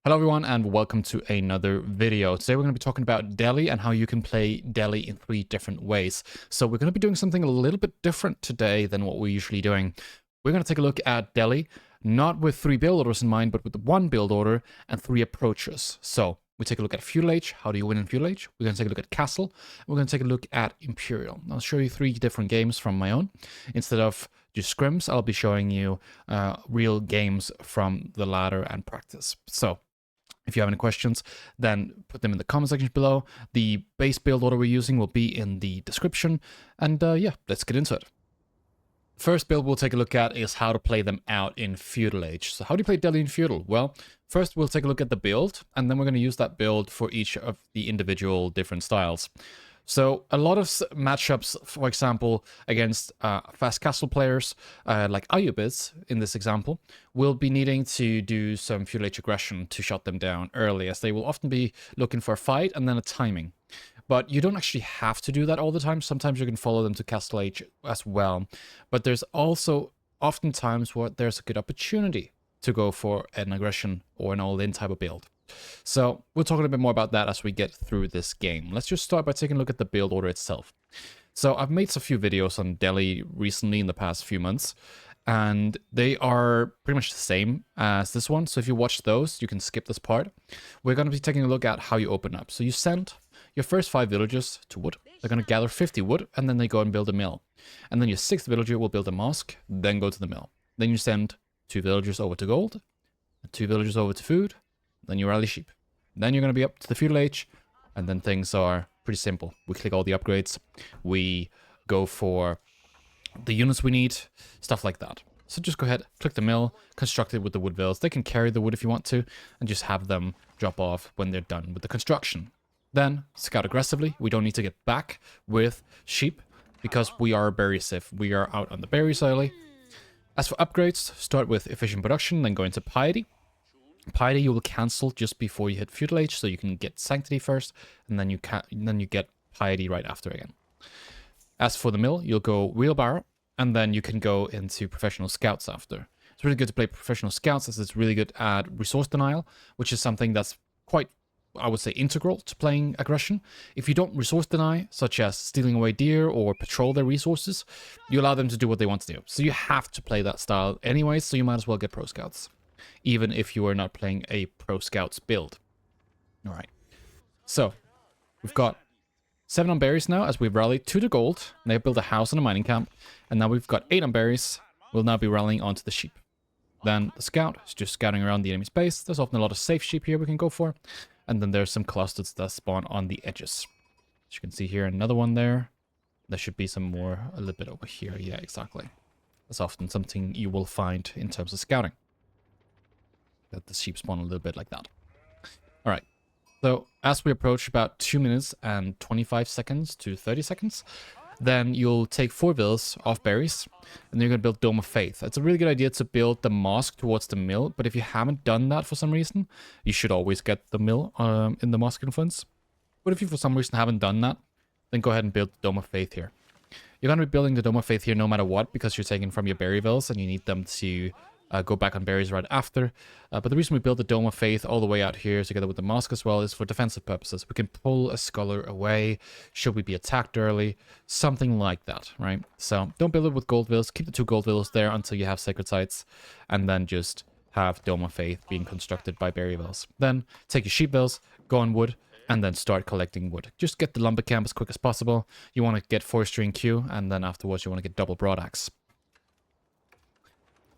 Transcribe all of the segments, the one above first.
Hello everyone and welcome to another video. Today we're going to be talking about Delhi and how you can play Delhi in 3 different ways. So we're going to be doing something a little bit different today than what we're usually doing. We're going to take a look at Delhi, not with 3 build orders in mind, but with 1 build order and 3 approaches. So we take a look at Feudal Age, how do you win in Feudal Age? We're going to take a look at Castle, and we're going to take a look at Imperial. I'll show you 3 different games from my own. Instead of just scrims, I'll be showing you real games from the ladder and practice. So if you have any questions, then put them in the comment section below. The base build order we're using will be in the description. And yeah, let's get into it. First build we'll take a look at is how to play them out in Feudal Age. So how do you play Delhi in Feudal? Well, first we'll take a look at the build, and then we're going to use that build for each of the individual different styles. So a lot of matchups, for example, against fast castle players like Ayubids in this example, will be needing to do some Feudal Age aggression to shut them down early, as they will often be looking for a fight and then a timing. But you don't actually have to do that all the time. Sometimes you can follow them to Castle Age as well. But there's also often times where there's a good opportunity to go for an aggression or an all-in type of build. So we'll talk a little bit more about that as we get through this game. Let's just start by taking a look at the build order itself. So I've made a few videos on Delhi recently in the past few months, and they are pretty much the same as this one. So if you watch those, you can skip this part. We're going to be taking a look at how you open up. So you send your first 5 villagers to wood. They're going to gather 50 wood, and then they go and build a mill. And then your 6th villager will build a mosque, then go to the mill. Then you send 2 villagers over to gold, 2 villagers over to food, then you rally sheep. Then you're going to be up to the Feudal Age, and then things are pretty simple. We click all the upgrades, we go for the units we need, stuff like that. So just go ahead, click the mill, construct it with the wood villas. They can carry the wood if you want to, and just have them drop off when they're done with the construction. Then scout aggressively. We don't need to get back with sheep, because we are berry sieve. We are out on the berries early. As for upgrades, start with efficient production, then go into piety. Piety you will cancel just before you hit Feudal Age, so you can get Sanctity first, and then you get Piety right after again. As for the mill, you'll go Wheelbarrow, and then you can go into Professional Scouts after. It's really good to play Professional Scouts, as it's really good at Resource Denial, which is something that's quite, I would say, integral to playing aggression. If you don't resource deny, such as stealing away deer or patrol their resources, you allow them to do what they want to do. So you have to play that style anyway, so you might as well get Pro Scouts, even if you are not playing a Pro Scouts build. Alright, so we've got 7 on berries now, as we've rallied 2 to gold. They built a house and a mining camp, and now we've got 8 on berries. We'll now be rallying onto the sheep. Then the scout is just scouting around the enemy's base. There's often a lot of safe sheep here we can go for, and then there's some clusters that spawn on the edges. As you can see here, another one there. There should be some more a little bit over here. Yeah, exactly. That's often something you will find in terms of scouting, that the sheep spawn a little bit like that. Alright, so as we approach about 2 minutes and 25 seconds to 30 seconds, then you'll take 4 villas off berries, and then you're going to build Dome of Faith. It's a really good idea to build the mosque towards the mill, but if you haven't done that for some reason, you should always get the mill in the mosque influence. But if you for some reason haven't done that, then go ahead and build the Dome of Faith here. You're going to be building the Dome of Faith here no matter what, because you're taking from your berry villas, and you need them to go back on berries right after. But the reason we build the Dome of Faith all the way out here together with the mosque as well is for defensive purposes. We can pull a scholar away should we be attacked early, something like that, right? So don't build it with gold villas. Keep the 2 gold villas there until you have sacred sites, and then just have Dome of Faith being constructed by berry villas. Then take your sheep villas, go on wood, and then start collecting wood. Just get the lumber camp as quick as possible. You want to get forestry and Q, and then afterwards you want to get double broadaxe.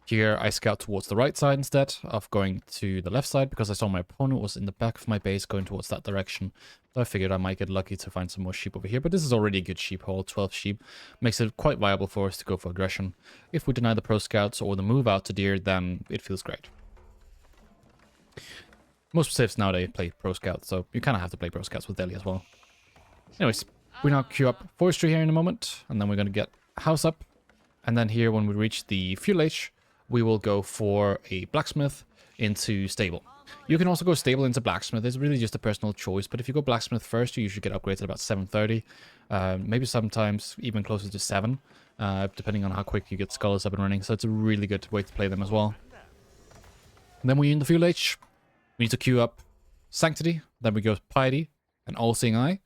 Here, I scout towards the right side instead of going to the left side, because I saw my opponent was in the back of my base going towards that direction. So I figured I might get lucky to find some more sheep over here, but this is already a good sheep haul. 12 sheep makes it quite viable for us to go for aggression. If we deny the Pro Scouts or the move out to deer, then it feels great. Most safes nowadays play Pro Scouts, so you kind of have to play Pro Scouts with Delhi as well. Anyways, we now queue up forestry here in a moment, and then we're going to get house up. And then here, when we reach the Feudal Age, we will go for a blacksmith into stable. You can also go stable into blacksmith. It's really just a personal choice, but if you go blacksmith first, you usually get upgrades at about 7:30, maybe sometimes even closer to 7, depending on how quick you get scholars up and running. So it's a really good way to play them as well. And then we're in the Feudal Age. We need to queue up Sanctity, then we go Piety and All-Seeing Eye.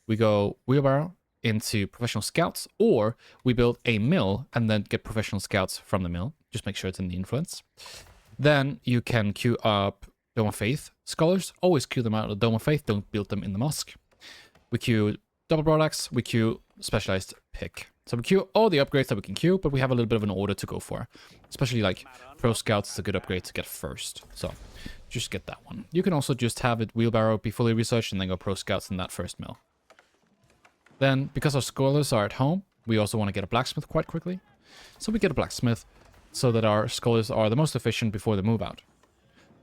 We go Wheelbarrow into Professional Scouts, or we build a mill and then get Professional Scouts from the mill. Just make sure it's in the influence. Then you can queue up Dome of Faith Scholars. Always queue them out of the Dome of Faith, don't build them in the Mosque. We queue Double Broadaxe, we queue Specialized Pick. So we queue all the upgrades that we can queue, but we have a little bit of an order to go for. Especially like Pro Scouts is a good upgrade to get first. So just get that one. You can also just have it Wheelbarrow be fully researched and then go Pro Scouts in that first mill. Then, because our scholars are at home, we also want to get a blacksmith quite quickly. So we get a blacksmith so that our scholars are the most efficient before they move out.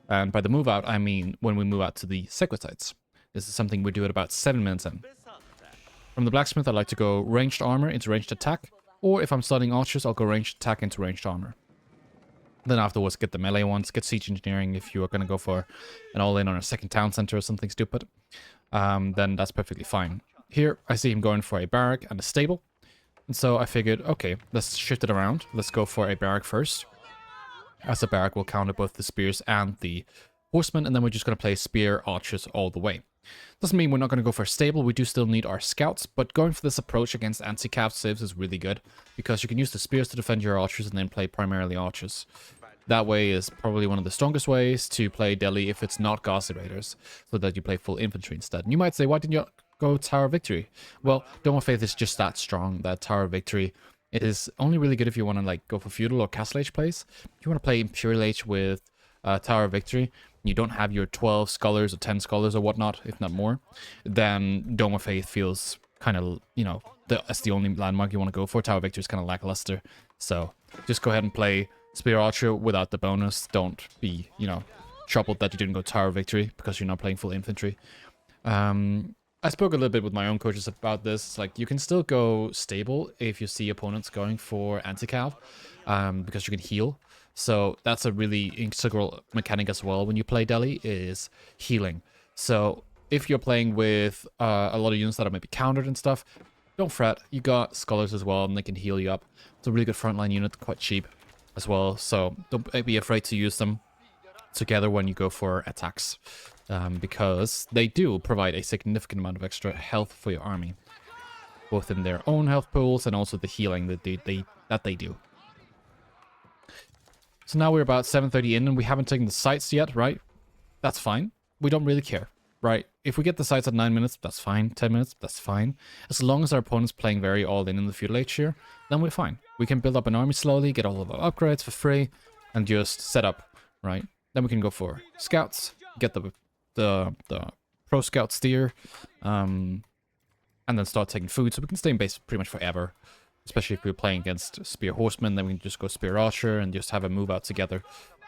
And by the move out, I mean when we move out to the sacred sites. This is something we do at about 7 minutes in. From the blacksmith, I like to go ranged armor into ranged attack. Or if I'm studying archers, I'll go ranged attack into ranged armor. Then afterwards, get the melee ones, get siege engineering if you are going to go for an all-in on a second town center or something stupid. Then that's perfectly fine. Here, I see him going for a barrack and a stable. And so I figured, okay, let's shift it around. Let's go for a barrack first. As a barrack, we'll counter both the spears and the horsemen, and then we're just going to play spear archers all the way. Doesn't mean we're not going to go for a stable. We do still need our scouts, but going for this approach against anti-cav civs is really good, because you can use the spears to defend your archers and then play primarily archers. That way is probably one of the strongest ways to play Delhi if it's not Ghazi Raiders, so that you play full infantry instead. And you might say, why didn't you go Tower of Victory? Well, Dome of Faith is just that strong that Tower of Victory is only really good if you want to like go for Feudal or Castle Age plays. If you want to play Imperial Age with Tower of Victory, you don't have your 12 scholars or 10 scholars or whatnot, if not more, then Dome of Faith feels kind of, you know, that's the only landmark you want to go for. Tower of Victory is kind of lackluster. So just go ahead and play Spear Archer without the bonus. Don't be, you know, troubled that you didn't go Tower of Victory because you're not playing full infantry. I spoke a little bit with my own coaches about this. It's like you can still go stable if you see opponents going for anti-cav, because you can heal. So that's a really integral mechanic as well when you play Delhi, is healing. So if you're playing with a lot of units that are maybe countered and stuff, don't fret. You got scholars as well, and they can heal you up. It's a really good frontline unit, quite cheap as well. So don't be afraid to use them together when you go for attacks, because they do provide a significant amount of extra health for your army, both in their own health pools and also the healing that they do. So now we're about 7:30 in and we haven't taken the sites yet, right? That's fine. We don't really care, right? If we get the sites at 9 minutes, that's fine. 10 minutes, that's fine. As long as our opponent's playing very all-in the Feudal Age here, then we're fine. We can build up an army slowly, get all of our upgrades for free, and just set up, right? Then we can go for scouts, get the pro scout steer, and then start taking food, so we can stay in base pretty much forever. Especially if we're playing against spear horsemen, then we can just go spear archer and just have a move out together,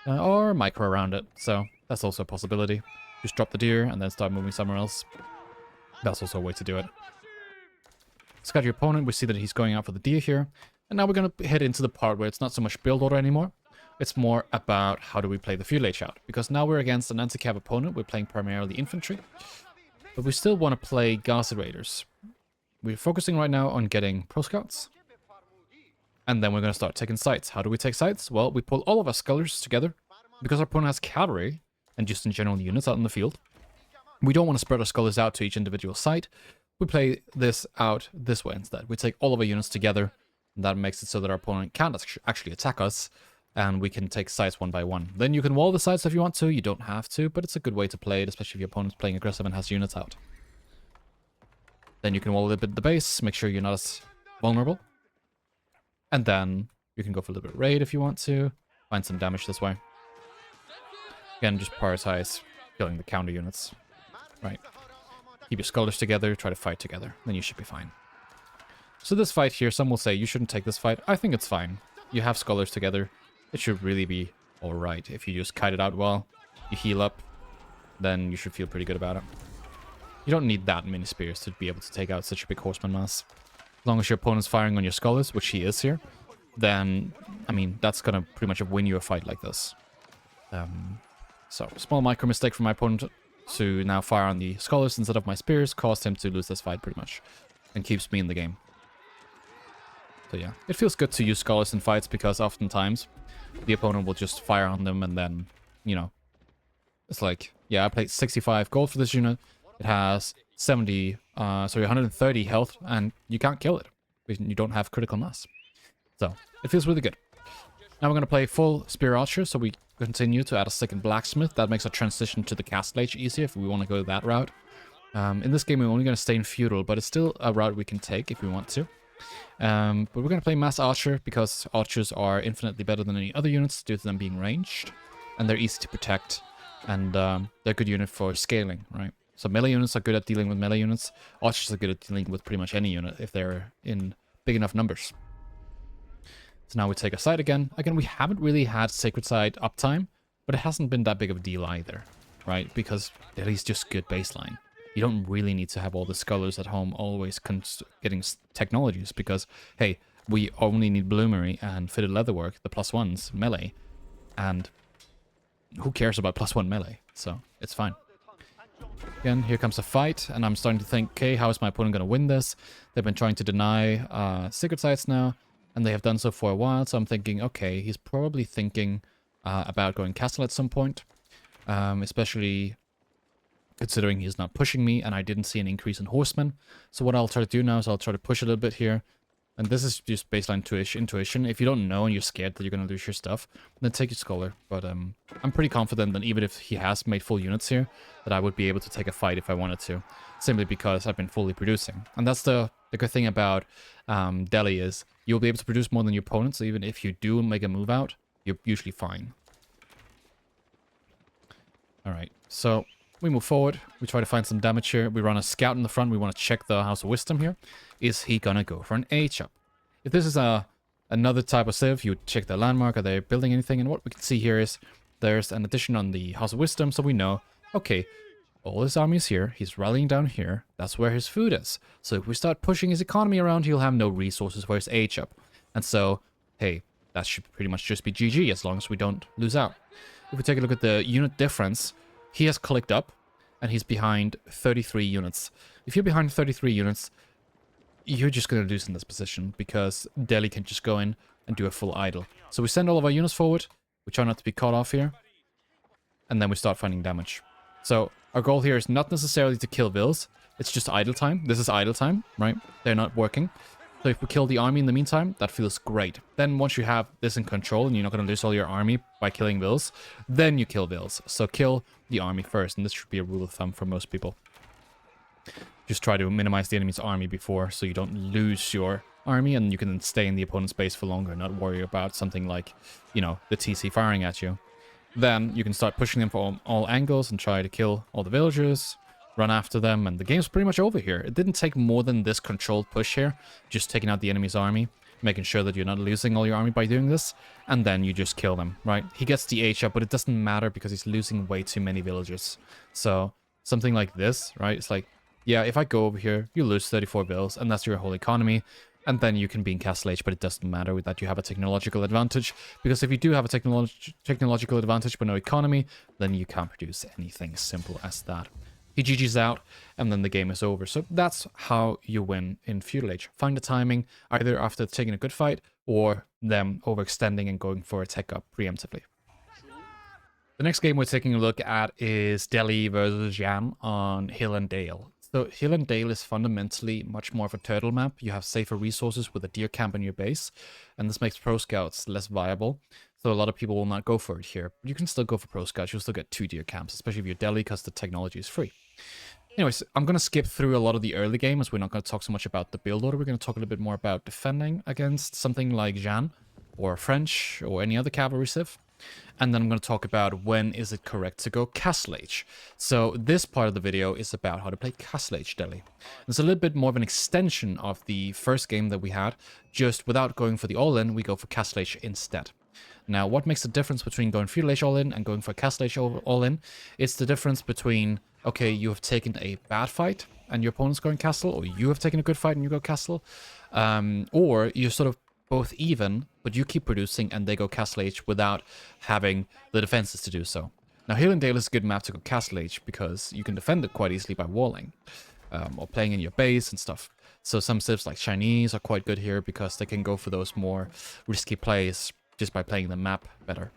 or micro around it. So that's also a possibility. Just drop the deer and then start moving somewhere else. That's also a way to do it. Scout your opponent. We see that he's going out for the deer here, and now we're going to head into the part where it's not so much build order anymore. It's more about how do we play the Feudal Age out, because now we're against an anti-cav opponent. We're playing primarily infantry, but we still want to play Ghazi Raiders. We're focusing right now on getting pro scouts, and then we're going to start taking sites. How do we take sites? Well, we pull all of our scholars together, because our opponent has cavalry and just in general units out in the field. We don't want to spread our scholars out to each individual site. We play this out this way instead. We take all of our units together, and that makes it so that our opponent can't actually attack us, and we can take sites one by one. Then you can wall the sites if you want to. You don't have to, but it's a good way to play it, especially if your opponent's playing aggressive and has units out. Then you can wall a little bit the base, make sure you're not as vulnerable. And then you can go for a little bit of raid if you want to. Find some damage this way. Again, just prioritize killing the counter units. Right. Keep your scholars together, try to fight together. Then you should be fine. So this fight here, some will say you shouldn't take this fight. I think it's fine. You have scholars together. It should really be alright. If you just kite it out well, you heal up, then you should feel pretty good about it. You don't need that many spears to be able to take out such a big horseman mass. As long as your opponent's firing on your scholars, which he is here, then, I mean, that's gonna pretty much win you a fight like this. So, small micro mistake from my opponent to now fire on the scholars instead of my spears caused him to lose this fight pretty much, and keeps me in the game. So yeah, it feels good to use scholars in fights, because oftentimes the opponent will just fire on them, and then, you know, it's like, Yeah, I paid 65 gold for this unit. It has 130 health, and you can't kill it. You don't have critical mass. So, it feels really good. Now we're going to play full Spear Archer, so we continue to add a second Blacksmith. That makes our transition to the Castle Age easier if we want to go that route. In this game, we're only going to stay in Feudal, but it's still a route we can take if we want to. But we're going to play Mass Archer because Archers are infinitely better than any other units due to them being ranged. And they're easy to protect. And they're a good unit for scaling, right? So melee units are good at dealing with melee units. Archers are good at dealing with pretty much any unit if they're in big enough numbers. So now we take a side again. Again, we haven't really had Sacred Side uptime, but it hasn't been that big of a deal either, right? Because that is just good baseline. You don't really need to have all the scholars at home always getting technologies because, hey, we only need Bloomery and Fitted Leatherwork, the +1s, melee, and who cares about +1 melee? So it's fine. Again, here comes a fight, and I'm starting to think, okay, how is my opponent going to win this? They've been trying to deny Sacred Sites now, and they have done so for a while, so I'm thinking, okay, he's probably thinking about going Castle at some point, especially considering he's not pushing me, and I didn't see an increase in Horsemen. So what I'll try to do now is I'll try to push a little bit here. And this is just baseline intuition. If you don't know and you're scared that you're going to lose your stuff, then take your Scholar. But I'm pretty confident that even if he has made full units here, that I would be able to take a fight if I wanted to. Simply because I've been fully producing. And that's the good thing about Delhi is you'll be able to produce more than your opponent. So even if you do make a move out, you're usually fine. Alright, so we move forward. We try to find some damage here. We run a scout in the front. We want to check the House of Wisdom here. Is he gonna go for an Age up? If this is another type of civ, you would check the landmark. Are they building anything? And what we can see here is there's an addition on the House of Wisdom, so we know, okay, all his army is here. He's rallying down here. That's where his food is. So if we start pushing his economy around, he'll have no resources for his Age up. And so, hey, that should pretty much just be GG as long as we don't lose out. If we take a look at the unit difference, he has clicked up, and he's behind 33 units. If you're behind 33 units, you're just going to lose in this position, because Delhi can just go in and do a full idle. So we send all of our units forward, we try not to be caught off here, and then we start finding damage. So our goal here is not necessarily to kill Vills, it's just idle time. This is idle time, right? They're not working. So if we kill the army in the meantime, that feels great. Then once you have this in control and you're not going to lose all your army by killing Vills, then you kill Vills. So kill the army first, and this should be a rule of thumb for most people. Just try to minimize the enemy's army before, so you don't lose your army, and you can then stay in the opponent's base for longer and not worry about something like, you know, the TC firing at you. Then you can start pushing them from all angles and try to kill all the villagers, run after them, and the game's pretty much over here. It didn't take more than this controlled push here, just taking out the enemy's army, making sure that you're not losing all your army by doing this, and then you just kill them, right? He gets the H up, but it doesn't matter because he's losing way too many villagers. So something like this, right? It's like, yeah, if I go over here, you lose 34 bills, and that's your whole economy, and then you can be in Castle Age, but it doesn't matter that you have a technological advantage, because if you do have a technological advantage but no economy, then you can't produce anything. Simple as that. He GG's out, and then the game is over. So that's how you win in Feudal Age. Find the timing, either after taking a good fight, or them overextending and going for a tech up preemptively. The next game we're taking a look at is Delhi versus Jan on Hill and Dale. So Hill and Dale is fundamentally much more of a turtle map. You have safer resources with a deer camp in your base, and this makes pro scouts less viable. So a lot of people will not go for it here. But you can still go for pro scouts. You'll still get 2 deer camps, especially if you're Delhi, because the technology is free. Anyways, I'm going to skip through a lot of the early game, as we're not going to talk so much about the build order. We're going to talk a little bit more about defending against something like Jan, or French, or any other cavalry civ. And then I'm going to talk about when is it correct to go Castle Age. So this part of the video is about how to play Castle Age Delhi. It's a little bit more of an extension of the first game that we had. Just without going for the All-in, we go for Castle Age instead. Now, what makes the difference between going Feudal Age All-in and going for Castle Age All-in? It's the difference between, okay, you have taken a bad fight and your opponent's going Castle, or you have taken a good fight and you go Castle, or you're sort of both even, but you keep producing and they go Castle Age without having the defenses to do so. Now, Hill and Dale is a good map to go Castle Age because you can defend it quite easily by walling, or playing in your base and stuff. So some civs like Chinese are quite good here because they can go for those more risky plays just by playing the map better.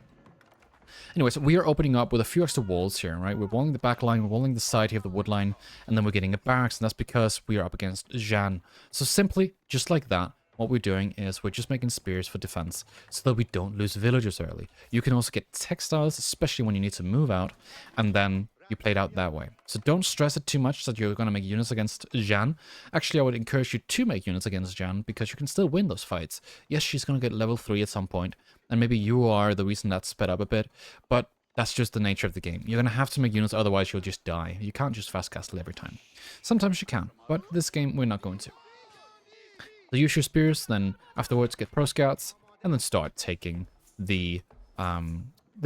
Anyways, we are opening up with a few extra walls here, right? We're walling the back line, we're walling the side here of the wood line, and then we're getting a barracks, and that's because we are up against Jeanne. So simply, just like that, what we're doing is we're just making spears for defense so that we don't lose villagers early. You can also get textiles, especially when you need to move out, and then you play it out that way. So don't stress it too much that you're going to make units against Jeanne. Actually, I would encourage you to make units against Jeanne because you can still win those fights. Yes, she's going to get level 3 at some point, and maybe you are the reason that's sped up a bit, but that's just the nature of the game. You're going to have to make units, otherwise you'll just die. You can't just fast castle every time. Sometimes you can, but this game we're not going to. So use your spears, then afterwards get pro scouts, and then start taking the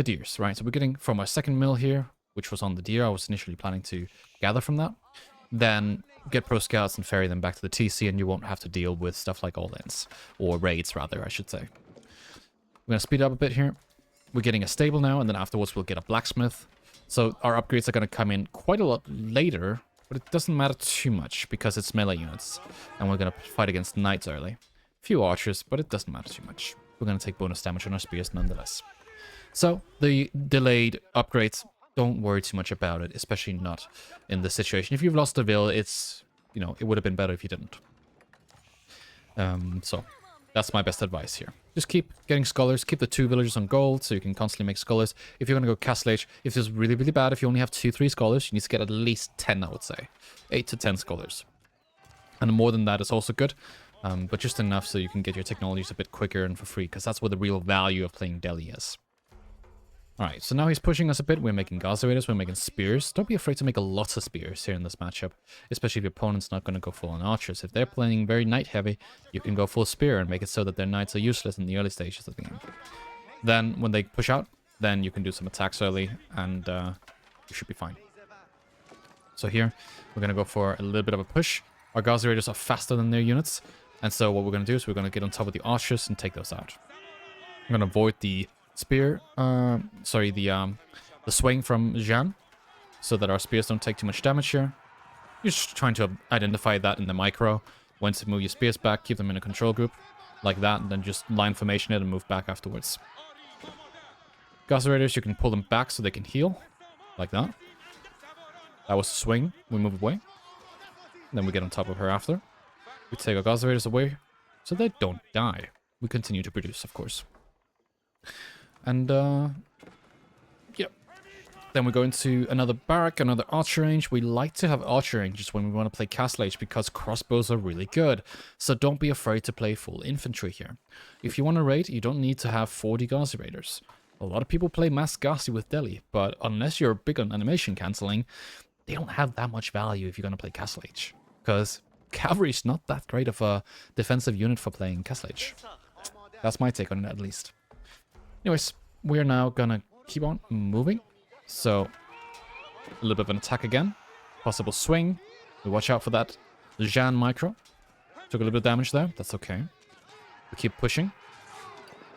deers, right? So we're getting from our second mill here, which was on the deer. I was initially planning to gather from that. Then get pro scouts and ferry them back to the TC, and you won't have to deal with stuff like all-ins, or raids rather, I should say. We're going to speed up a bit here. We're getting a stable now, and then afterwards we'll get a blacksmith. So our upgrades are going to come in quite a lot later, but it doesn't matter too much because it's melee units, and we're going to fight against knights early. Few archers, but it doesn't matter too much. We're going to take bonus damage on our spears nonetheless. So the delayed upgrades, don't worry too much about it, especially not in this situation. If you've lost a vill, it's, you know, it would have been better if you didn't. So that's my best advice here. Just keep getting scholars, keep the 2 villagers on gold so you can constantly make scholars. If you're going to go Castle Age, if it's really, really bad, if you only have 2-3 scholars, you need to get at least 10, I would say. 8 to 10 scholars. And more than that is also good, but just enough so you can get your technologies a bit quicker and for free, because that's where the real value of playing Delhi is. Alright, so now he's pushing us a bit. We're making Gaza Raiders, we're making spears. Don't be afraid to make a lot of spears here in this matchup, especially if your opponent's not going to go full on archers. If they're playing very knight heavy, you can go full spear and make it so that their knights are useless in the early stages of the game. Then, when they push out, then you can do some attacks early, and you should be fine. So here, we're going to go for a little bit of a push. Our Gaza Raiders are faster than their units, and so what we're going to do is we're going to get on top of the archers and take those out. I'm going to avoid the spear, the swing from Jeanne, so that our spears don't take too much damage here. You're just trying to identify that in the micro, when to move your spears back, keep them in a control group, like that, and then just line formation it and move back afterwards. Gaza Raiders, you can pull them back so they can heal, like that. That was a swing, we move away. Then we get on top of her after. We take our Gaza Raiders away, so they don't die. We continue to produce, of course. And, yep. Then we go into another barrack, another archer range. We like to have archer ranges when we want to play Castle Age because crossbows are really good. So don't be afraid to play full infantry here. If you want to raid, you don't need to have 40 Gaza Raiders. A lot of people play Mass Gazi with Delhi, but unless you're big on animation cancelling, they don't have that much value if you're going to play Castle Age. Because cavalry is not that great of a defensive unit for playing Castle Age. That's my take on it, at least. Anyways, we're now gonna keep on moving. So, a little bit of an attack again. Possible swing. We watch out for that Jeanne micro. Took a little bit of damage there. That's okay. We keep pushing.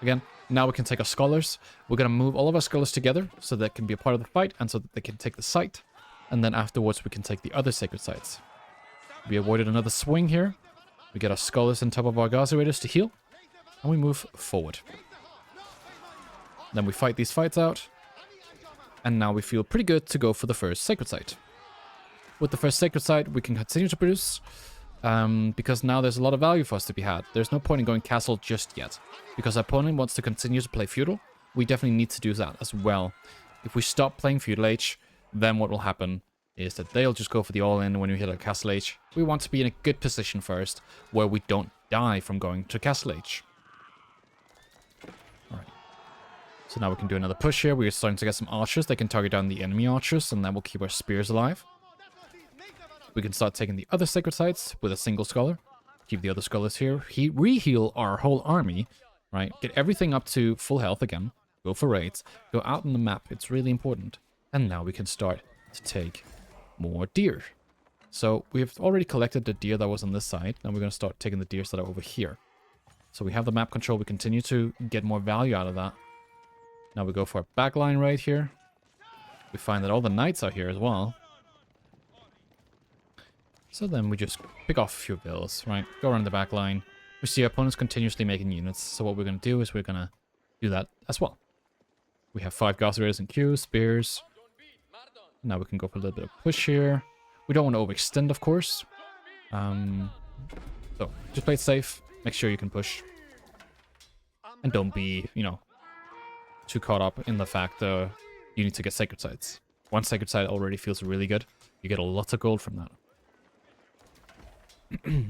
Again, now we can take our scholars. We're gonna move all of our scholars together so they can be a part of the fight and so that they can take the site. And then afterwards we can take the other sacred sites. We avoided another swing here. We get our scholars on top of our Gaza Raiders to heal. And we move forward. Then we fight these fights out. And now we feel pretty good to go for the first sacred site. With the first sacred site, we can continue to produce. Because now there's a lot of value for us to be had. There's no point in going castle just yet. Because our opponent wants to continue to play feudal. We definitely need to do that as well. If we stop playing Feudal Age, then what will happen is that they'll just go for the all-in when we hit a Castle Age. We want to be in a good position first, where we don't die from going to Castle Age. Alright. So now we can do another push here. We're starting to get some archers. They can target down the enemy archers, and that will keep our spears alive. We can start taking the other sacred sites with a single scholar. Keep the other scholars here. Re-heal our whole army, right? Get everything up to full health again. Go for raids. Go out on the map. It's really important. And now we can start to take more deer. So we've already collected the deer that was on this side. Now we're going to start taking the deer that are over here. So we have the map control. We continue to get more value out of that. Now we go for a backline right here. We find that all the knights are here as well. So then we just pick off a few bills, right? Go around the back line. We see our opponents continuously making units. So what we're going to do is we're going to do that as well. We have 5 Gauss Raiders in queue, spears. Now we can go for a little bit of push here. We don't want to overextend, of course. So, just play it safe. Make sure you can push. And don't be, you know, too caught up in the fact that you need to get Sacred Sites. One Sacred Site already feels really good. You get a lot of gold from that.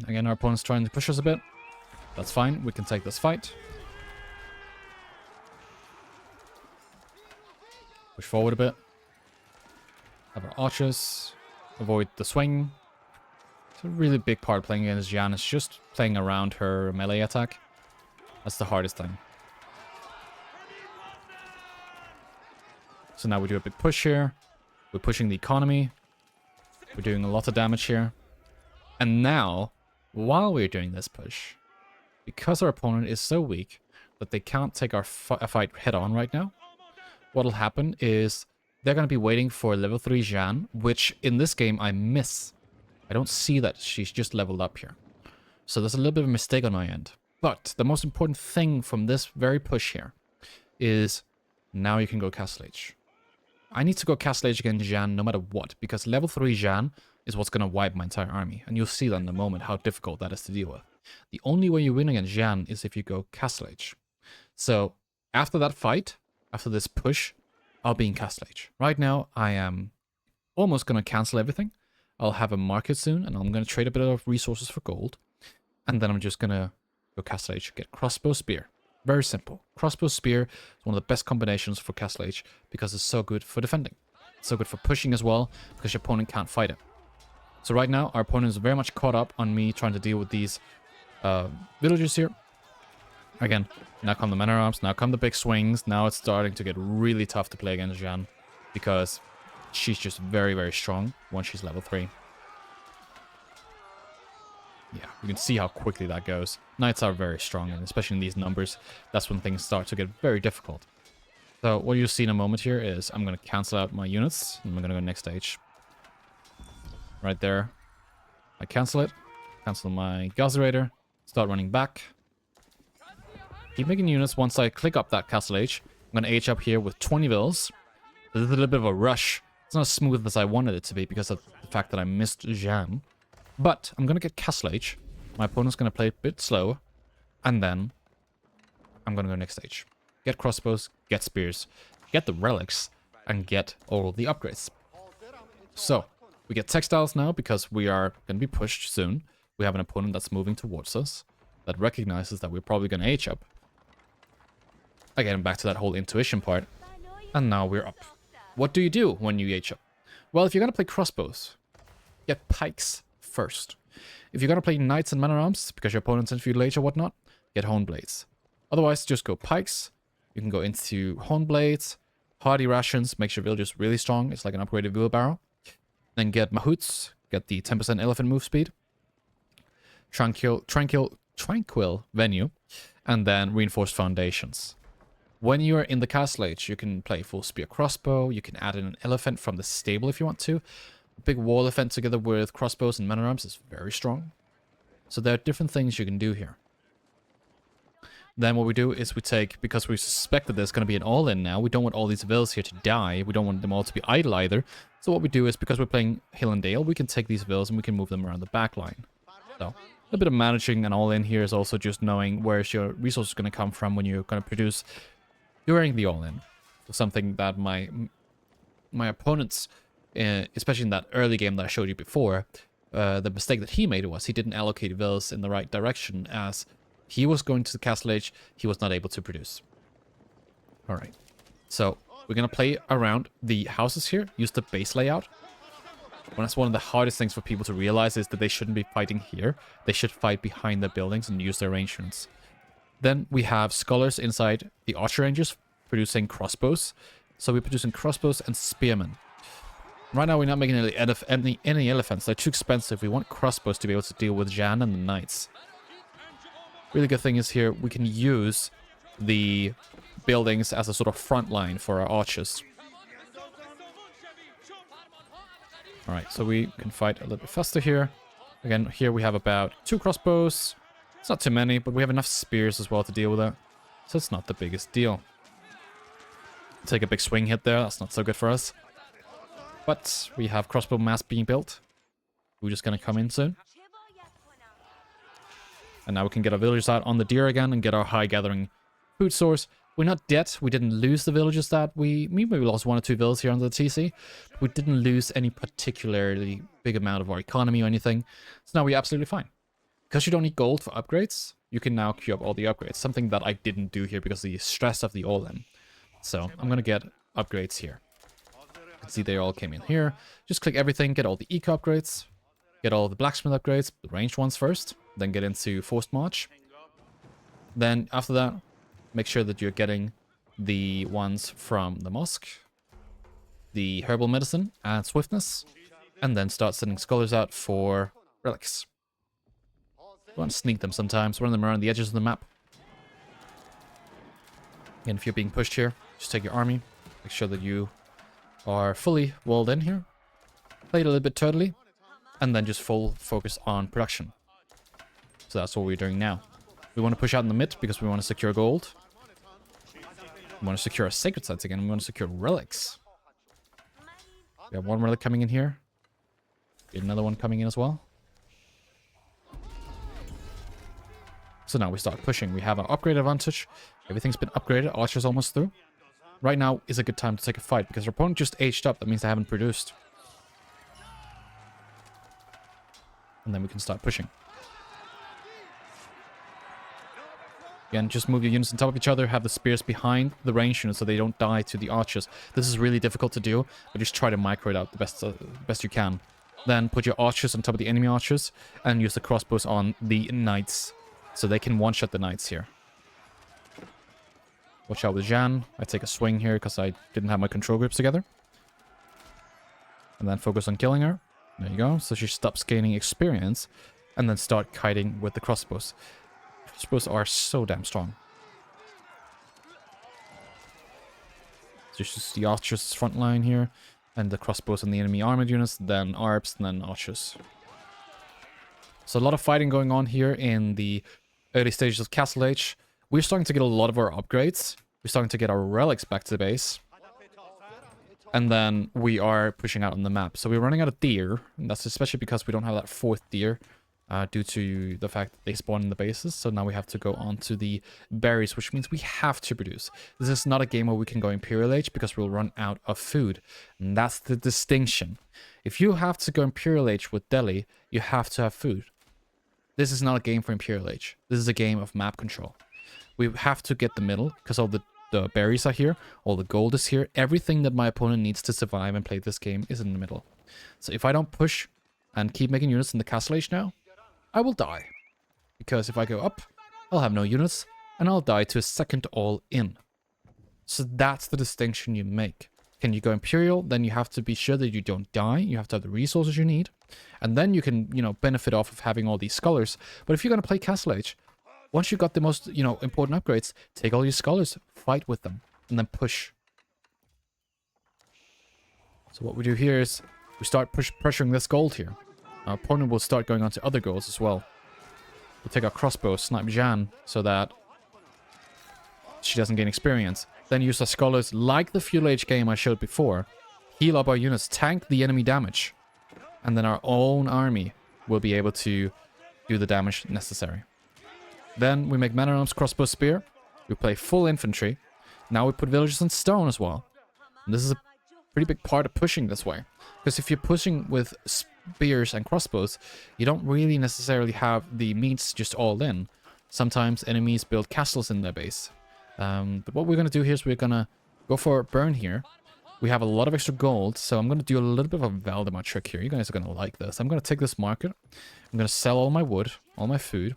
Again, our opponent's trying to push us a bit. That's fine. We can take this fight. Push forward a bit. Have our archers. Avoid the swing. It's a really big part playing against Jan. It's just playing around her melee attack. That's the hardest thing. So now we do a big push here. We're pushing the economy. We're doing a lot of damage here. And now, while we're doing this push, because our opponent is so weak that they can't take our fight head on right now, what'll happen is they're going to be waiting for level 3 Jeanne, which in this game I miss. I don't see that she's just leveled up here. So there's a little bit of a mistake on my end. But the most important thing from this very push here is now you can go Castle Age. I need to go Castle Age against Jeanne no matter what, because level 3 Jeanne is what's going to wipe my entire army. And you'll see that in a moment how difficult that is to deal with. The only way you win against Jeanne is if you go Castle Age. So after that fight, after this push, I'll be in Castle Age. Right now, I am almost going to cancel everything. I'll have a market soon, and I'm going to trade a bit of resources for gold. And then I'm just going to go Castle Age, get crossbow spear. Very simple. Crossbow spear is one of the best combinations for Castle Age because it's so good for defending. It's so good for pushing as well because your opponent can't fight it. So right now, our opponent is very much caught up on me trying to deal with these villagers here. Again, now come the men at arms, now come the big swings. Now it's starting to get really tough to play against Jeanne because she's just very, very strong once she's level 3. Yeah, you can see how quickly that goes. Knights are very strong, and especially in these numbers, that's when things start to get very difficult. So what you'll see in a moment here is I'm going to cancel out my units, and I'm going to go next stage. Right there. I cancel it. Cancel my Gauss-Raider. Start running back. Keep making units. Once I click up that Castle Age, I'm going to age up here with 20 vills. There's a little bit of a rush. It's not as smooth as I wanted it to be because of the fact that I missed Jeanne. But I'm going to get Castle Age. My opponent's going to play a bit slow. And then I'm going to go next stage. Get crossbows, get spears, get the relics, and get all the upgrades. So, we get textiles now because we are going to be pushed soon. We have an opponent that's moving towards us that recognizes that we're probably going to age up. Again, back to that whole intuition part. And now we're up. What do you do when you age up? Well, if you're going to play crossbows, get pikes first. If you're going to play knights and men-at-arms, because your opponent's in Feudal Age or whatnot, get hornblades. Otherwise, just go pikes. You can go into hornblades, hardy rations, makes your villagers really strong. It's like an upgraded wheelbarrow. Then get mahouts, get the 10% elephant move speed. Tranquil venue, and then reinforced foundations. When you're in the Castle Age, you can play full spear crossbow. You can add in an elephant from the stable if you want to. A big wall elephant together with crossbows and men-at-arms is very strong. So there are different things you can do here. Then what we do is we take, because we suspect that there's going to be an all-in now, we don't want all these vills here to die. We don't want them all to be idle either. So what we do is, because we're playing Hill and Dale, we can take these vills and we can move them around the back line. So a little bit of managing an all-in here is also just knowing where's your resources going to come from when you're going to produce during the all-in. So something that my opponents, especially in that early game that I showed you before, the mistake that he made was he didn't allocate vills in the right direction. As he was going to the Castle Age, he was not able to produce. Alright, so we're going to play around the houses here, use the base layout. Well, that's one of the hardest things for people to realize is that they shouldn't be fighting here. They should fight behind the buildings and use their arrangements. Then we have scholars inside the archer ranges producing crossbows. So we're producing crossbows and spearmen. Right now we're not making any elephants. They're too expensive. We want crossbows to be able to deal with Jeanne and the knights. Really good thing is here we can use the buildings as a sort of front line for our archers. Alright, so we can fight a little bit faster here. Again, here we have about 2 crossbows. It's not too many, but we have enough spears as well to deal with that. So it's not the biggest deal. Take a big swing hit there. That's not so good for us. But we have crossbow mass being built. We're just going to come in soon. And now we can get our villagers out on the deer again and get our high gathering food source. We're not dead. We didn't lose the villagers that we maybe lost 1 or 2 villas here under the TC. We didn't lose any particularly big amount of our economy or anything. So now we're absolutely fine. Because you don't need gold for upgrades, you can now queue up all the upgrades. Something that I didn't do here because of the stress of the all-in. So I'm going to get upgrades here. You can see they all came in here. Just click everything, get all the eco upgrades. Get all the blacksmith upgrades, the ranged ones first. Then get into forced march. Then after that, make sure that you're getting the ones from the mosque, the herbal medicine, and swiftness. And then start sending scholars out for relics. You want to sneak them sometimes, run them around the edges of the map. And if you're being pushed here, just take your army. Make sure that you are fully walled in here. Play it a little bit turtly. And then just full focus on production. So that's what we're doing now. We want to push out in the mid because we want to secure gold. We want to secure our sacred sites again. We want to secure relics. We have 1 relic coming in here. Another one coming in as well. So now we start pushing. We have an upgrade advantage. Everything's been upgraded. Archer's almost through. Right now is a good time to take a fight because our opponent just aged up. That means they haven't produced. And then we can start pushing. Again, just move your units on top of each other. Have the spears behind the range units so they don't die to the archers. This is really difficult to do, but just try to micro it out the best you can. Then put your archers on top of the enemy archers and use the crossbows on the knights. So they can one-shot the knights here. Watch out with Jeanne. I take a swing here because I didn't have my control groups together. And then focus on killing her. There you go. So she stops gaining experience. And then start kiting with the crossbows. Crossbows are so damn strong. So just the archers front line here. And the crossbows on the enemy armored units. Then ARPs and then archers. So a lot of fighting going on here in the early stages of Castle Age. We're starting to get a lot of our upgrades. We're starting to get our relics back to the base. And then we are pushing out on the map. So we're running out of deer. And that's especially because we don't have that 4th deer. Due to the fact that they spawn in the bases. So now we have to go on to the berries, which means we have to produce. This is not a game where we can go Imperial Age because we'll run out of food. And that's the distinction. If you have to go Imperial Age with Delhi, you have to have food. This is not a game for Imperial Age. This is a game of map control. We have to get the middle because all the berries are here. All the gold is here. Everything that my opponent needs to survive and play this game is in the middle. So if I don't push and keep making units in the Castle Age now, I will die. Because if I go up, I'll have no units and I'll die to a second all-in. So that's the distinction you make. Can you go Imperial? Then you have to be sure that you don't die. You have to have the resources you need. And then you can, benefit off of having all these scholars. But if you're going to play Castle Age, once you got the most, important upgrades, take all your scholars, fight with them, and then push. So what we do here is we start pressuring this gold here. Our opponent will start going on to other goals as well. We'll take our crossbow, snipe Jeanne, so that she doesn't gain experience. Then use our scholars like the Feudal Age game I showed before. Heal up our units, tank the enemy damage. And then our own army will be able to do the damage necessary. Then we make man-at-arms, crossbow, spear. We play full infantry. Now we put villagers on stone as well. And this is a pretty big part of pushing this way. Because if you're pushing with spears and crossbows, you don't really necessarily have the means just all in. Sometimes enemies build castles in their base. But what we're going to do here is we're going to go for a burn here. We have a lot of extra gold, so I'm going to do a little bit of a Valdemar trick here. You guys are going to like this. I'm going to take this market. I'm going to sell all my wood, all my food.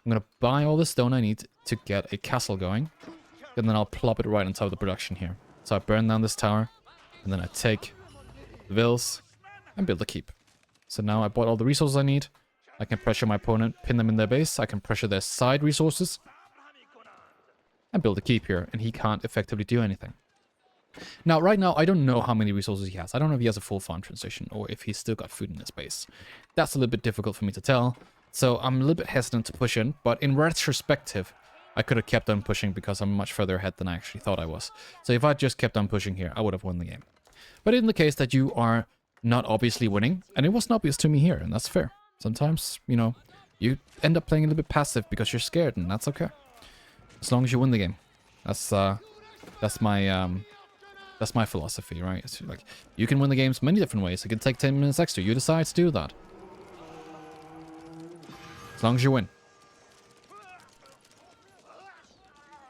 I'm going to buy all the stone I need to get a castle going. And then I'll plop it right on top of the production here. So I burn down this tower, and then I take the vills and build a keep. So now I bought all the resources I need. I can pressure my opponent, pin them in their base. I can pressure their side resources. And build a keep here, and he can't effectively do anything. Now, right now, I don't know how many resources he has. I don't know if he has a full farm transition or if he's still got food in his base. That's a little bit difficult for me to tell. So I'm a little bit hesitant to push in, but in retrospective, I could have kept on pushing because I'm much further ahead than I actually thought I was. So if I just kept on pushing here, I would have won the game. But in the case that you are not obviously winning, and it wasn't obvious to me here, and that's fair. Sometimes, you know, you end up playing a little bit passive because you're scared, and that's okay. As long as you win the game. That's my philosophy, right? It's like, you can win the games many different ways. It can take 10 minutes extra. You decide to do that. As long as you win.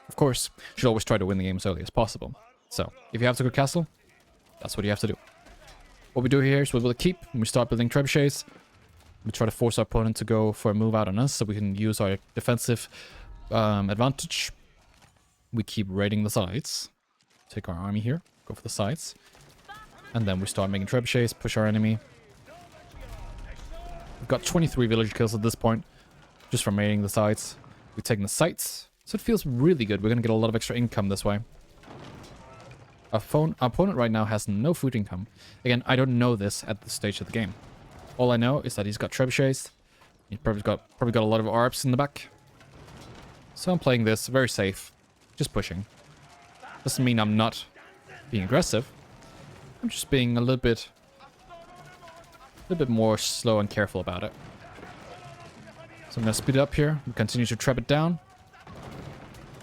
Of course, you should always try to win the game as early as possible. So, if you have to go castle, that's what you have to do. What we do here is we will keep, and we start building trebuchets. We try to force our opponent to go for a move out on us so we can use our defensive advantage. We keep raiding the sides. Take our army here, go for the sides. And then we start making trebuchets, push our enemy. We've got 23 village kills at this point, just from raiding the sides. We've taken the sites, so it feels really good. We're going to get a lot of extra income this way. Our opponent right now has no food income. Again, I don't know this at this stage of the game. All I know is that he's got trebuchets. He's probably got a lot of ARPs in the back. So I'm playing this very safe, just pushing. Doesn't mean I'm not being aggressive. I'm just being a little bit more slow and careful about it. So I'm gonna speed it up here. We continue to trap it down.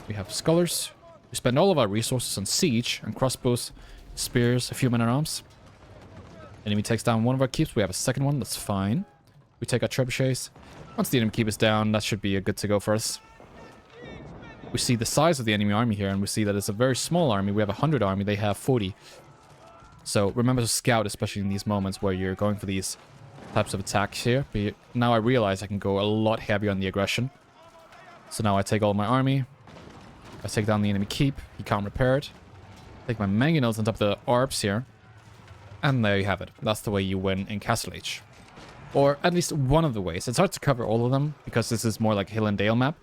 We have scholars. We spend all of our resources on siege and crossbows, spears, a few men-at-arms. Enemy takes down one of our keeps. We have a second one. That's fine. We take our trebuchets. Once the enemy keep is down, that should be a good to go for us. We see the size of the enemy army here, and we see that it's a very small army. We have 100 army. They have 40. So remember to scout, especially in these moments where you're going for these types of attacks here. But now I realize I can go a lot heavier on the aggression. So now I take all my army. I take down the enemy keep. He can't repair it. Take my mangonels on top of the ARPs here. And there you have it. That's the way you win in Castle Age. Or at least one of the ways. It's hard to cover all of them because this is more like a hill and dale map.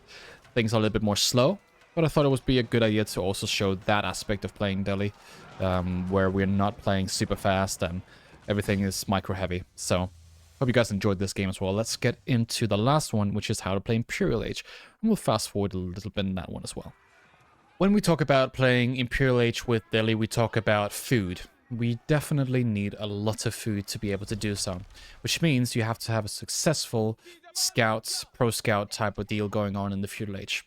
Things are a little bit more slow. But I thought it would be a good idea to also show that aspect of playing Delhi. Where we're not playing super fast and everything is micro heavy. So hope you guys enjoyed this game as well. Let's get into the last one, which is how to play Imperial Age. And we'll fast forward a little bit in that one as well. When we talk about playing Imperial Age with Delhi, we talk about food. We definitely need a lot of food to be able to do so, which means you have to have a successful scout, pro scout type of deal going on in the Feudal Age.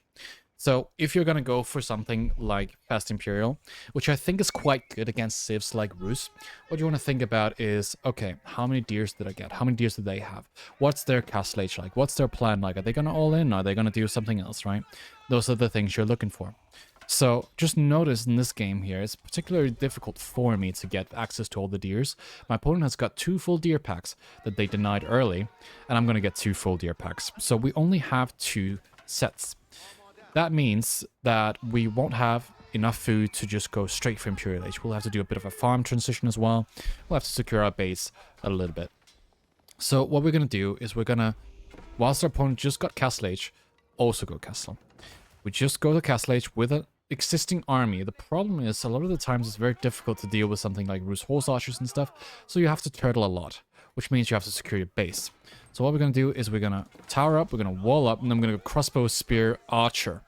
So if you're going to go for something like Fast Imperial, which I think is quite good against civs like Rus, what you want to think about is, okay, how many deers did I get? How many deers did they have? What's their Castle Age like? What's their plan like? Are they going to all in? Are they going to do something else, right? Those are the things you're looking for. So just notice in this game here, it's particularly difficult for me to get access to all the deers. My opponent has got 2 full deer packs that they denied early, and I'm going to get 2 full deer packs. So we only have 2 sets. That means that we won't have enough food to just go straight for Imperial Age. We'll have to do a bit of a farm transition as well. We'll have to secure our base a little bit. So what we're going to do is we're going to, whilst our opponent just got Castle Age, also go Castle. We just go to Castle Age with an existing army. The problem is a lot of the times it's very difficult to deal with something like Rus horse archers and stuff. So you have to turtle a lot, which means you have to secure your base. So what we're going to do is we're going to tower up, we're going to wall up, and then we're going to go crossbow, spear, archer.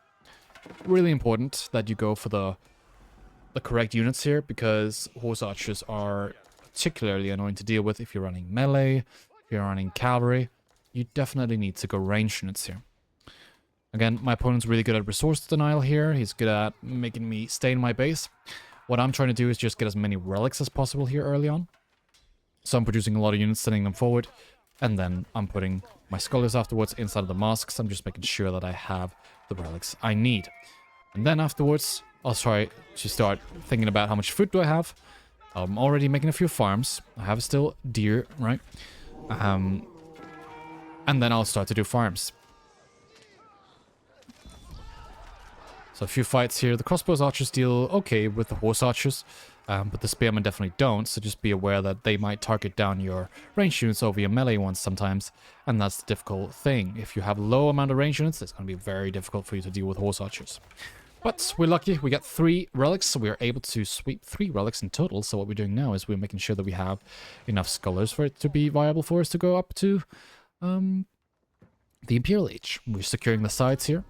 Really important that you go for the correct units here, because horse archers are particularly annoying to deal with if you're running melee, if you're running cavalry. You definitely need to go range units here. Again, my opponent's really good at resource denial here. He's good at making me stay in my base. What I'm trying to do is just get as many relics as possible here early on. So I'm producing a lot of units, sending them forward. And then I'm putting my scholars afterwards inside of the mosques. I'm just making sure that I have the relics I need. And then afterwards, I'll try to start thinking about how much food do I have. I'm already making a few farms. I have still deer, right? And then I'll start to do farms. So a few fights here. The crossbows archers deal okay with the horse archers, but the spearmen definitely don't, so just be aware that they might target down your range units over your melee ones sometimes, and that's the difficult thing. If you have a low amount of range units, it's going to be very difficult for you to deal with horse archers. But we're lucky, we got 3 relics, so we're able to sweep 3 relics in total. So what we're doing now is we're making sure that we have enough scholars for it to be viable for us to go up to the Imperial Age. We're securing the sides here.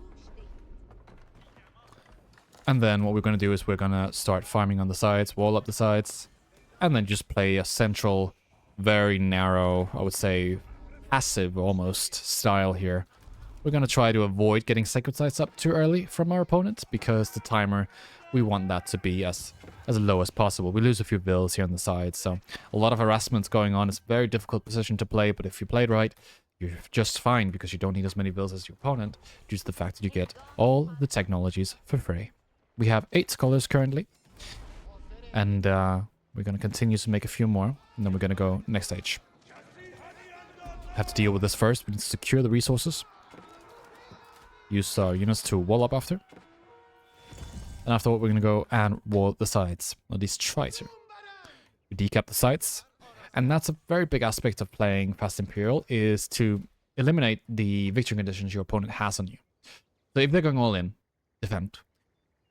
And then what we're going to do is we're going to start farming on the sides, wall up the sides, and then just play a central, very narrow, I would say, passive almost style here. We're going to try to avoid getting sacred sites up too early from our opponent, because the timer, we want that to be as low as possible. We lose a few vills here on the sides, so a lot of harassment's going on. It's a very difficult position to play, but if you play it right, you're just fine, because you don't need as many vills as your opponent, due to the fact that you get all the technologies for free. We have 8 scholars currently, and we're going to continue to make a few more, and then we're going to go next stage. Have to deal with this first. We need to secure the resources. Use our units to wall up after. And after what, we're going to go and wall the sides, or at least try to. We decap the sides, and that's a very big aspect of playing Fast Imperial, is to eliminate the victory conditions your opponent has on you. So if they're going all in, defend.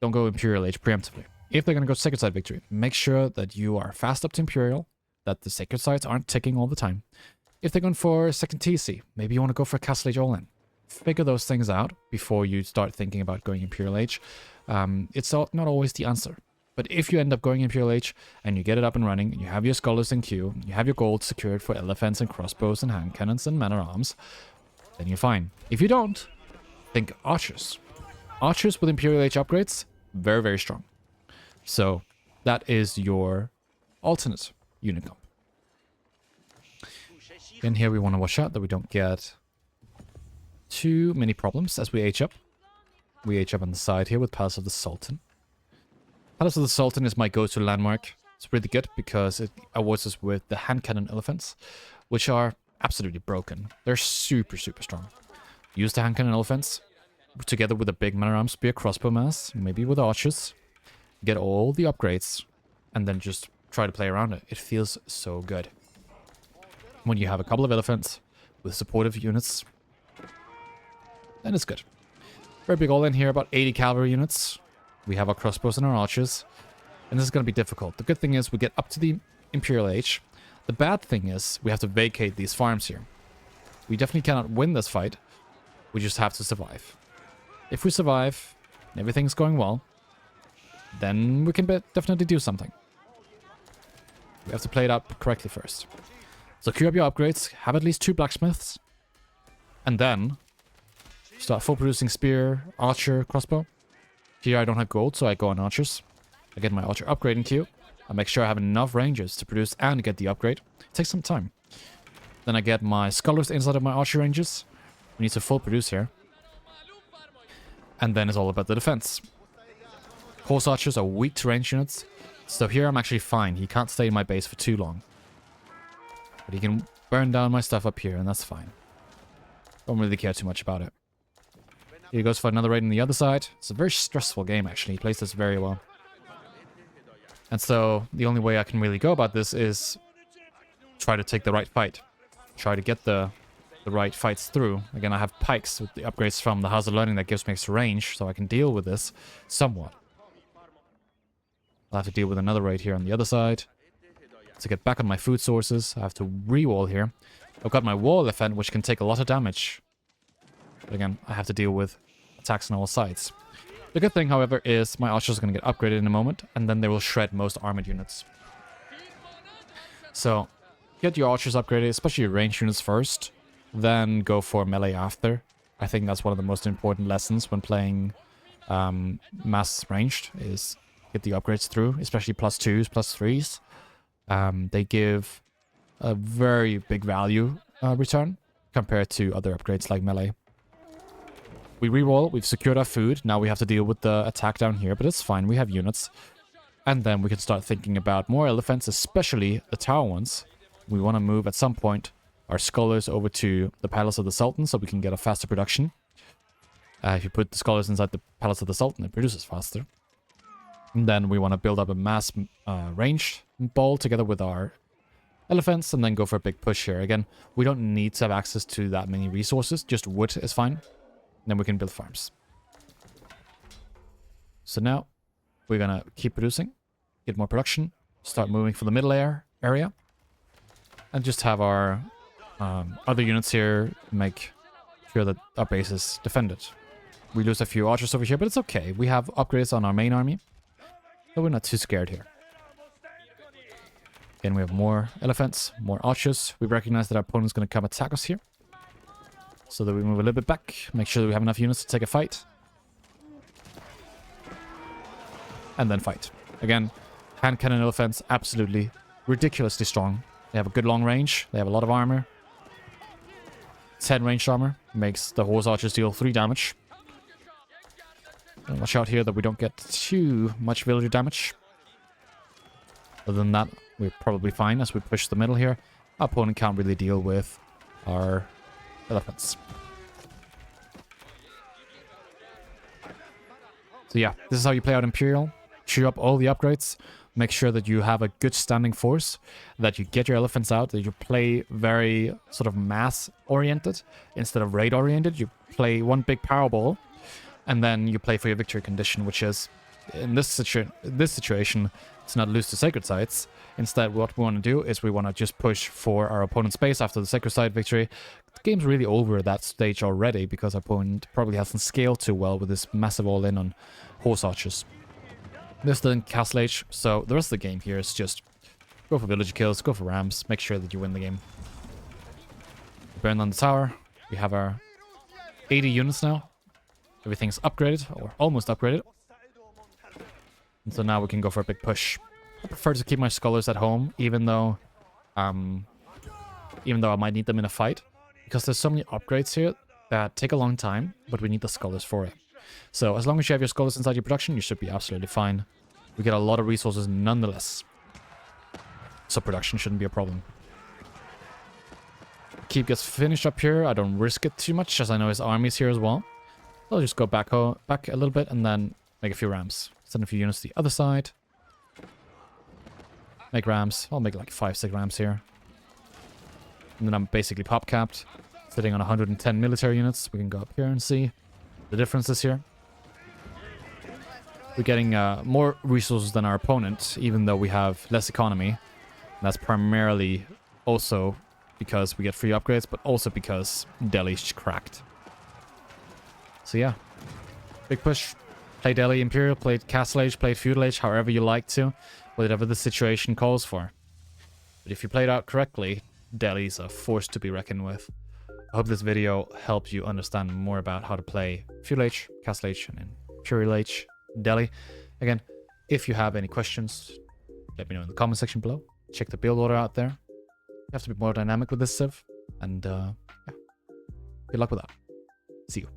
Don't go Imperial Age preemptively. If they're going to go Sacred Side Victory, make sure that you are fast up to Imperial, that the Sacred Sides aren't ticking all the time. If they're going for second TC, maybe you want to go for Castle Age All-in. Figure those things out before you start thinking about going Imperial Age. It's not always the answer. But if you end up going Imperial Age, and you get it up and running, and you have your scholars in queue, you have your gold secured for elephants and crossbows and hand cannons and men-at-arms, then you're fine. If you don't, think archers. Archers with Imperial Age upgrades, very, very strong. So that is your alternate unit comp. In here we want to watch out that we don't get too many problems as we age up. We age up on the side here with Palace of the Sultan. Palace of the Sultan is my go-to landmark. It's really good because it awards us with the hand cannon elephants, which are absolutely broken. They're super, super strong. Use the hand cannon elephants together with a big man-at-arms spear crossbow mass, maybe with archers. Get all the upgrades, and then just try to play around it. It feels so good. When you have a couple of elephants with supportive units, then it's good. Very big all-in here, about 80 cavalry units. We have our crossbows and our archers, and this is going to be difficult. The good thing is we get up to the Imperial Age. The bad thing is we have to vacate these farms here. We definitely cannot win this fight. We just have to survive. If we survive, and everything's going well, then we can definitely do something. We have to play it out correctly first. So queue up your upgrades, have at least 2 blacksmiths, and then start full producing spear, archer, crossbow. Here I don't have gold, so I go on archers. I get my archer upgrade in queue. I make sure I have enough rangers to produce and get the upgrade. It takes some time. Then I get my scholars inside of my archer ranges. We need to full produce here. And then it's all about the defense. Horse archers are weak to range units, so here I'm actually fine. He can't stay in my base for too long. But he can burn down my stuff up here, and that's fine. Don't really care too much about it. Here he goes for another raid on the other side. It's a very stressful game, actually. He plays this very well. And so the only way I can really go about this is try to take the right fight. Try to get the right fights through. Again, I have pikes with the upgrades from the House of Learning that gives me extra range, so I can deal with this somewhat. I'll have to deal with another raid here on the other side. To get back on my food sources, I have to re-wall here. I've got my wall elephant, which can take a lot of damage. But again, I have to deal with attacks on all sides. The good thing, however, is my archers are going to get upgraded in a moment, and then they will shred most armored units. So, get your archers upgraded, especially your ranged units first, then go for melee after. I think that's one of the most important lessons when playing mass ranged, is get the upgrades through, especially +2s, +3s. They give a very big value return compared to other upgrades like melee. We reroll, we've secured our food, now we have to deal with the attack down here, but it's fine, we have units. And then we can start thinking about more elephants, especially the tower ones. We want to move at some point our scholars over to the Palace of the Sultan so we can get a faster production. If you put the scholars inside the Palace of the Sultan, it produces faster. And then we want to build up a mass ranged ball together with our elephants and then go for a big push here. Again, we don't need to have access to that many resources, just wood is fine. Then we can build farms. So now we're going to keep producing, get more production, start moving for the middle area, and just have our other units here make sure that our base is defended. We lose a few archers over here, but it's okay. We have upgrades on our main army, so we're not too scared here. Again, we have more elephants, more archers. We recognize that our opponent's going to come attack us here. So that we move a little bit back, make sure that we have enough units to take a fight. And then fight. Again, hand cannon elephants, absolutely ridiculously strong. They have a good long range, they have a lot of armor. 10 ranged armor, makes the horse archers deal 3 damage. And watch out here that we don't get too much villager damage. Other than that, we're probably fine as we push the middle here. Our opponent can't really deal with our elephants. So yeah, this is how you play out Imperial. Chew up all the upgrades. Make sure that you have a good standing force, that you get your elephants out, that you play very sort of mass-oriented instead of raid-oriented. You play one big power ball, and then you play for your victory condition, which is, in this situation, it's not lose to sacred sites. Instead, what we want to do is we want to just push for our opponent's base after the sacred site victory. The game's really over at that stage already, because our opponent probably hasn't scaled too well with this massive all-in on horse archers. They're still in Castle Age, so the rest of the game here is just go for villager kills, go for rams, make sure that you win the game. Burn on the tower. We have our 80 units now. Everything's upgraded, or almost upgraded. And so now we can go for a big push. I prefer to keep my scholars at home, even though I might need them in a fight. Because there's so many upgrades here that take a long time, but we need the scholars for it. So as long as you have your scholars inside your production, you should be absolutely fine. We get a lot of resources nonetheless. So production shouldn't be a problem. Keep gets finished up here. I don't risk it too much, as I know his army's here as well. I'll just go back a little bit and then make a few rams. Send a few units to the other side. Make rams. I'll make like 5-6 rams here. And then I'm basically pop capped. Sitting on 110 military units. We can go up here and see the differences here. We're getting more resources than our opponent, even though we have less economy. And that's primarily also because we get free upgrades, but also because Delhi's cracked. So yeah, big push. Play Delhi Imperial, play Castle Age, play Feudal Age, however you like to, whatever the situation calls for. But if you play it out correctly, Delhi's a force to be reckoned with. I hope this video helped you understand more about how to play Feudal Age, Castle Age, and Imperial Age, Delhi. Again, if you have any questions, let me know in the comment section below. Check the build order out there. You have to be more dynamic with this civ. And yeah, good luck with that. See you.